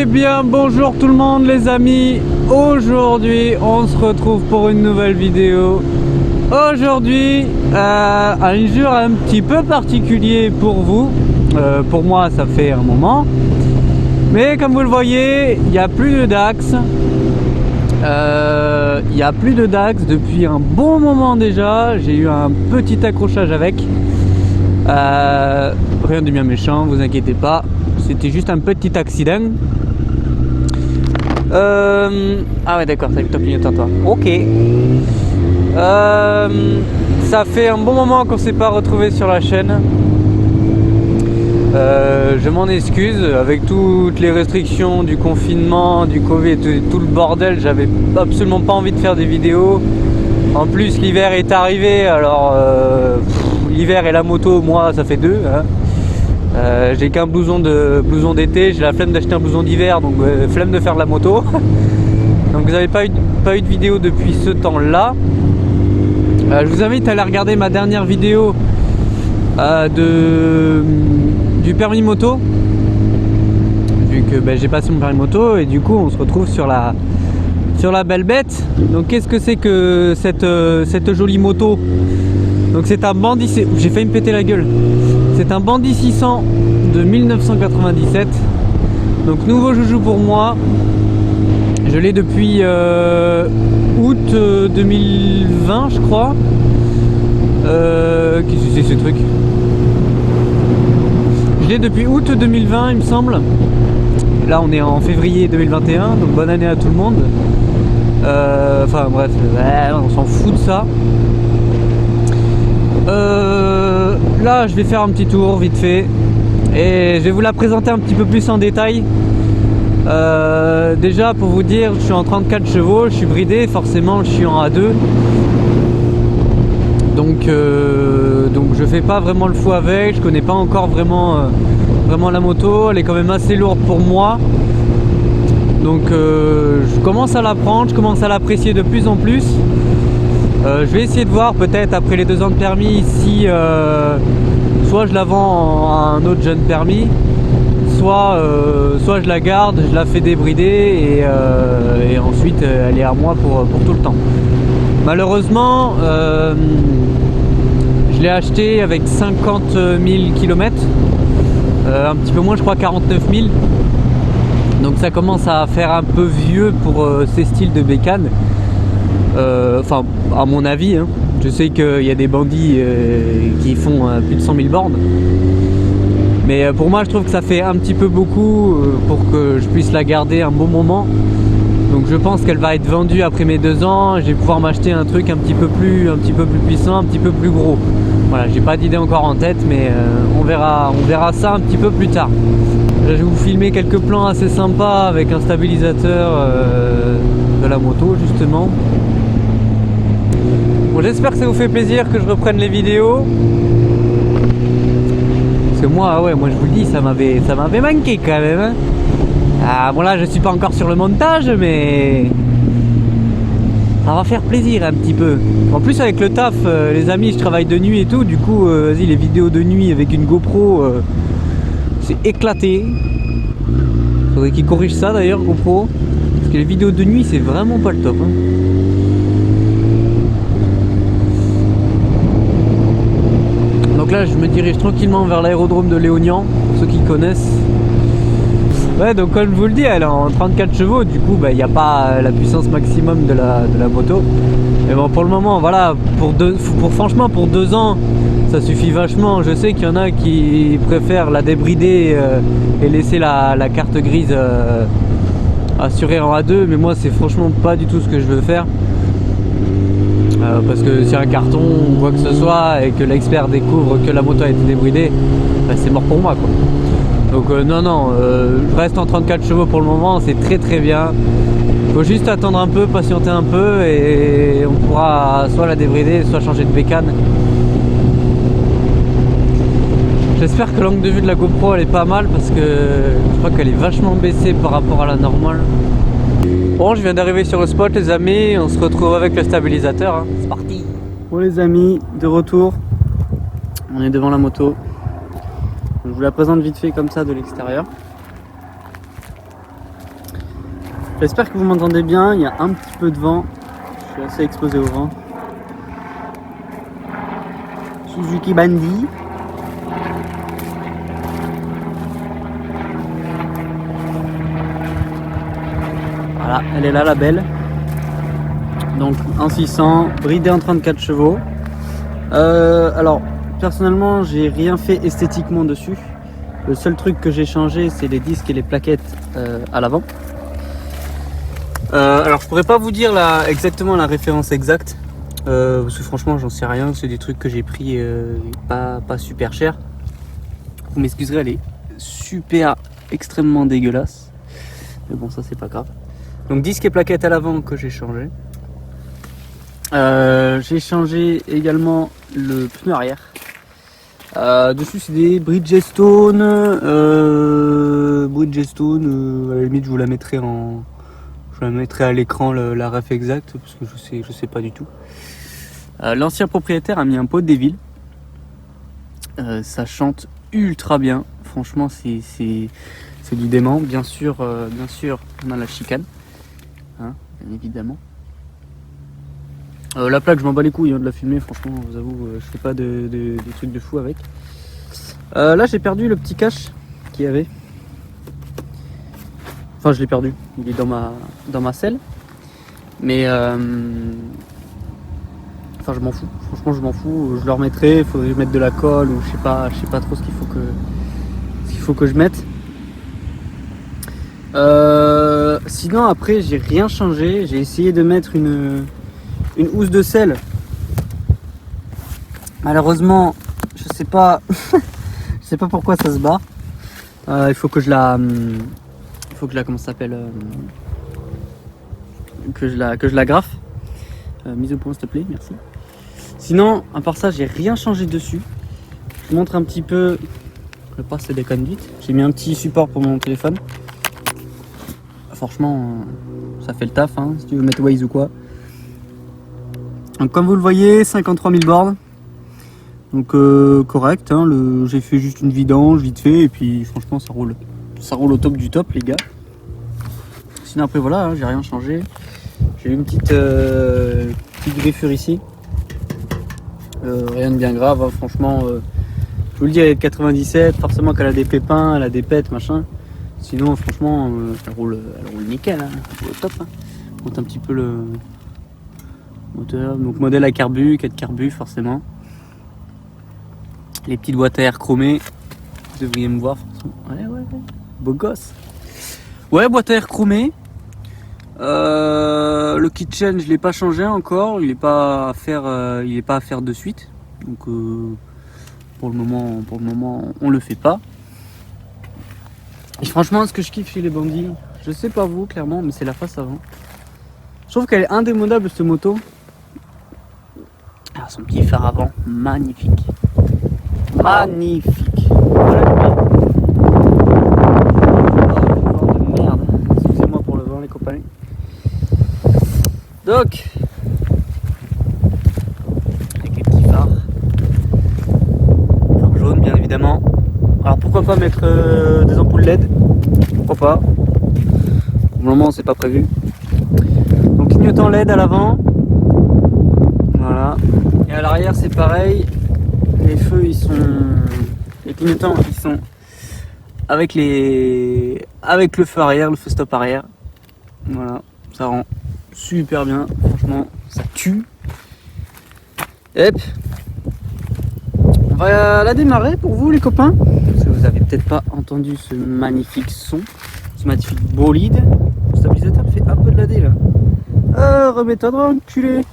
Eh bien bonjour tout le monde les amis. Aujourd'hui on se retrouve pour une nouvelle vidéo. Aujourd'hui un jour un petit peu particulier pour vous. Pour moi ça fait un moment. Mais comme vous le voyez, il n'y a plus de Dax. Il n'y a plus de Dax depuis un bon moment déjà. J'ai eu un petit accrochage avec. Rien de bien méchant, vous inquiétez pas. C'était juste un petit accident. Ah ouais d'accord, t'as vu ton clignotant toi. Ok. Ça fait un bon moment qu'on s'est pas retrouvé sur la chaîne. Je m'en excuse, avec toutes les restrictions du confinement, du Covid, tout le bordel, j'avais absolument pas envie de faire des vidéos. En plus l'hiver est arrivé, alors l'hiver et la moto, moi ça fait deux. Hein. J'ai qu'un blouson d'été, j'ai la flemme d'acheter un blouson d'hiver, donc flemme de faire de la moto. Donc vous n'avez pas eu de vidéo depuis ce temps-là. Je vous invite à aller regarder ma dernière vidéo du permis moto, vu que j'ai passé mon permis moto et du coup on se retrouve sur la belle bête. Donc qu'est-ce que c'est que cette jolie moto? Donc c'est un Bandit, j'ai failli me péter la gueule. C'est un Bandit 600 de 1997. Donc nouveau joujou pour moi. Je l'ai depuis août 2020 je crois. Qu'est-ce que c'est ce truc? Je l'ai depuis août 2020 il me semble. Là on est en février 2021, donc bonne année à tout le monde. Enfin bref, on s'en fout de ça. Là je vais faire un petit tour vite fait et je vais vous la présenter un petit peu plus en détail. Déjà pour vous dire, je suis en 34 chevaux, je suis bridé, forcément je suis en A2. Donc je fais pas vraiment le fou avec, je connais pas encore vraiment la moto, elle est quand même assez lourde pour moi. Donc je commence à l'apprendre, je commence à l'apprécier de plus en plus. Je vais essayer de voir peut-être après les 2 ans de permis si soit je la vends à un autre jeune permis, soit je la garde, je la fais débrider et ensuite elle est à moi pour tout le temps. Malheureusement je l'ai acheté avec 50 000 km, un petit peu moins je crois 49 000. Donc ça commence à faire un peu vieux pour ces styles de bécane. Enfin à mon avis hein. Je sais qu'il y a des bandits qui font plus de 100 000 bornes, mais pour moi je trouve que ça fait un petit peu beaucoup pour que je puisse la garder un bon moment. Donc je pense qu'elle va être vendue après mes 2 ans. Je vais pouvoir m'acheter un truc un petit peu plus puissant, un petit peu plus gros. Voilà, j'ai pas d'idée encore en tête, mais on verra ça un petit peu plus tard. Je vais vous filmer quelques plans assez sympas avec un stabilisateur de la moto justement. Bon, j'espère que ça vous fait plaisir que je reprenne les vidéos. Parce que moi je vous le dis, ça m'avait manqué quand même. Hein. Ah bon là je suis pas encore sur le montage, mais ça va faire plaisir un petit peu. En plus avec le taf, les amis, je travaille de nuit et tout, du coup vas-y, les vidéos de nuit avec une GoPro, c'est éclaté. Faudrait qu'ils corrigent ça d'ailleurs, GoPro, parce que les vidéos de nuit c'est vraiment pas le top hein. Donc là je me dirige tranquillement vers l'aérodrome de Léognan, pour ceux qui connaissent. Ouais, donc comme je vous le dis, elle est en 34 chevaux, du coup il n'y a pas la puissance maximum de la moto. Mais bon, pour le moment, voilà, franchement pour 2 ans, ça suffit vachement. Je sais qu'il y en a qui préfèrent la débrider et laisser la carte grise assurée en A2, mais moi c'est franchement pas du tout ce que je veux faire. Parce que si un carton ou quoi que ce soit et que l'expert découvre que la moto a été débridée, c'est mort pour moi quoi. Donc non, je reste en 34 chevaux pour le moment, c'est très très bien. Faut juste attendre un peu, patienter un peu et on pourra soit la débrider, soit changer de bécane. J'espère que l'angle de vue de la GoPro elle est pas mal parce que je crois qu'elle est vachement baissée par rapport à la normale. Bon, je viens d'arriver sur le spot les amis, on se retrouve avec le stabilisateur, hein. C'est parti. Bon les amis, de retour, on est devant la moto. Je vous la présente vite fait comme ça de l'extérieur. J'espère que vous m'entendez bien, il y a un petit peu de vent, je suis assez exposé au vent. Suzuki Bandy. Voilà, elle est là la belle. Donc en 600, bridée en 34 chevaux. Alors personnellement j'ai rien fait esthétiquement dessus. Le seul truc que j'ai changé c'est les disques et les plaquettes à l'avant. Alors je pourrais pas vous dire exactement la référence exacte parce que franchement j'en sais rien, c'est des trucs que j'ai pris pas super cher. Vous m'excuserez, elle est super extrêmement dégueulasse, mais bon ça c'est pas grave. Donc disque et plaquettes à l'avant que j'ai changé. J'ai changé également le pneu arrière. Dessus c'est des Bridgestone. À la limite je vous la mettrai à l'écran la ref exacte parce que je sais pas du tout. L'ancien propriétaire a mis un pot de Deville. Ça chante ultra bien. Franchement c'est du dément. Bien sûr on a la chicane, hein, bien évidemment. La plaque je m'en bats les couilles de la filmer, franchement je vous avoue je fais pas des trucs de fou avec. Là j'ai perdu le petit cache qu'il y avait. Enfin je l'ai perdu, il est dans ma selle. Mais enfin je m'en fous, franchement je m'en fous, je le remettrai, il faudrait mettre de la colle ou je sais pas trop ce qu'il faut que je mette. Sinon après j'ai rien changé, j'ai essayé de mettre une housse de selle. Malheureusement, je sais pas pourquoi ça se bat. Il faut que je la comment ça s'appelle que je la graffe. Mise au point s'il te plaît, merci. Sinon, à part ça, j'ai rien changé dessus. Je vous montre un petit peu le passe des conduites. J'ai mis un petit support pour mon téléphone. Franchement, ça fait le taf, hein, si tu veux mettre Waze ou quoi. Donc comme vous le voyez, 53 000 bornes. Donc correct, hein, j'ai fait juste une vidange vite fait et puis franchement ça roule au top du top les gars. Sinon après voilà, hein, j'ai rien changé. J'ai eu une petite griffure ici. Rien de bien grave, hein, franchement je vous le dis, elle est de 97, forcément qu'elle a des pépins, elle a des pètes, machin. Sinon franchement elle roule nickel, hein, elle roule au top. Hein. Je monte un petit peu le moteur, donc modèle à carbu, 4 carbu forcément. Les petites boîtes à air chromées, vous devriez me voir. Ouais, beau gosse. Ouais, boîte à air chromée. Le kitchen, je l'ai pas changé encore, il est pas à faire de suite. Donc pour le moment, on le fait pas. Et franchement, ce que je kiffe chez les bandits, je sais pas vous clairement, mais c'est la face avant. Je trouve qu'elle est indémodable cette moto. Ah, son petit phare avant, magnifique. Magnifique. Voilà le vent de merde. Excusez-moi pour le vent les copains. Donc, avec les petits phares. Phare jaune bien évidemment. Alors pourquoi pas mettre des ampoules LED? Pourquoi pas? Pour le moment c'est pas prévu. Donc clignotant LED à l'avant. Voilà. Et à l'arrière c'est pareil. Les feux les clignotants ils sont avec le feu arrière, le feu stop arrière. Voilà, ça rend super bien, franchement ça tue. Hop. On va la démarrer pour vous les copains, parce que vous avez peut-être pas entendu ce magnifique son, ce magnifique bolide. Le stabilisateur fait un peu de la dé là. Remets-toi droit enculé.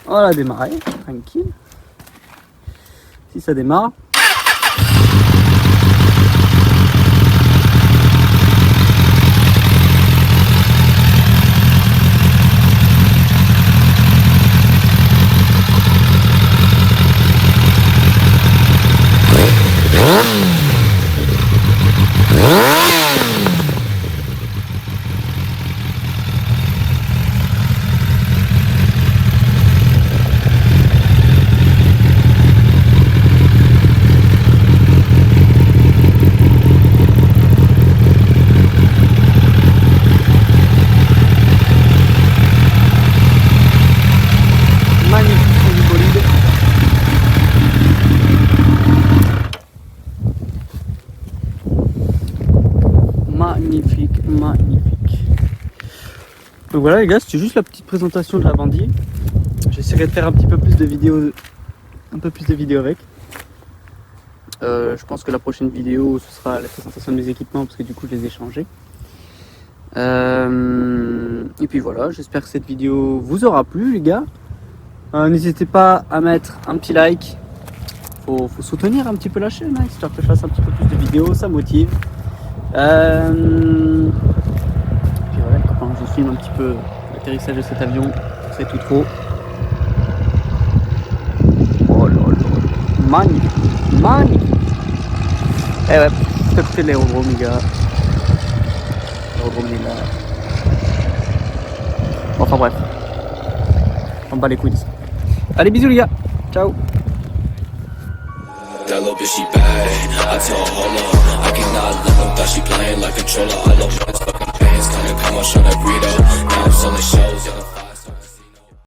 On va la démarrer, tranquille. Si ça démarre. magnifique, magnifique. Donc voilà les gars, c'était juste la petite présentation de la Bandit. J'essaierai de faire un petit peu plus de vidéos, avec. Je pense que la prochaine vidéo ce sera la présentation de mes équipements parce que du coup je les ai changés. Et puis voilà, j'espère que cette vidéo vous aura plu les gars. N'hésitez pas à mettre un petit like. Faut soutenir un petit peu la chaîne, hein, histoire que je fasse un petit peu plus de vidéos, ça motive. Puis voilà les copains, je filme un petit peu l'atterrissage de cet avion, c'est tout trop. Oh là là, magnifique, magnifique. Eh ouais, c'est à côté de l'aérodrome les gars. L'aérodrome est là. Enfin bref, on bat les couilles de ça. Allez bisous les gars, ciao. That little bitch, she bad. I told her, hold up, I cannot let her thought she playing like controller. I love my fucking pants, kinda come on, show that burrito. Now I'm selling shows,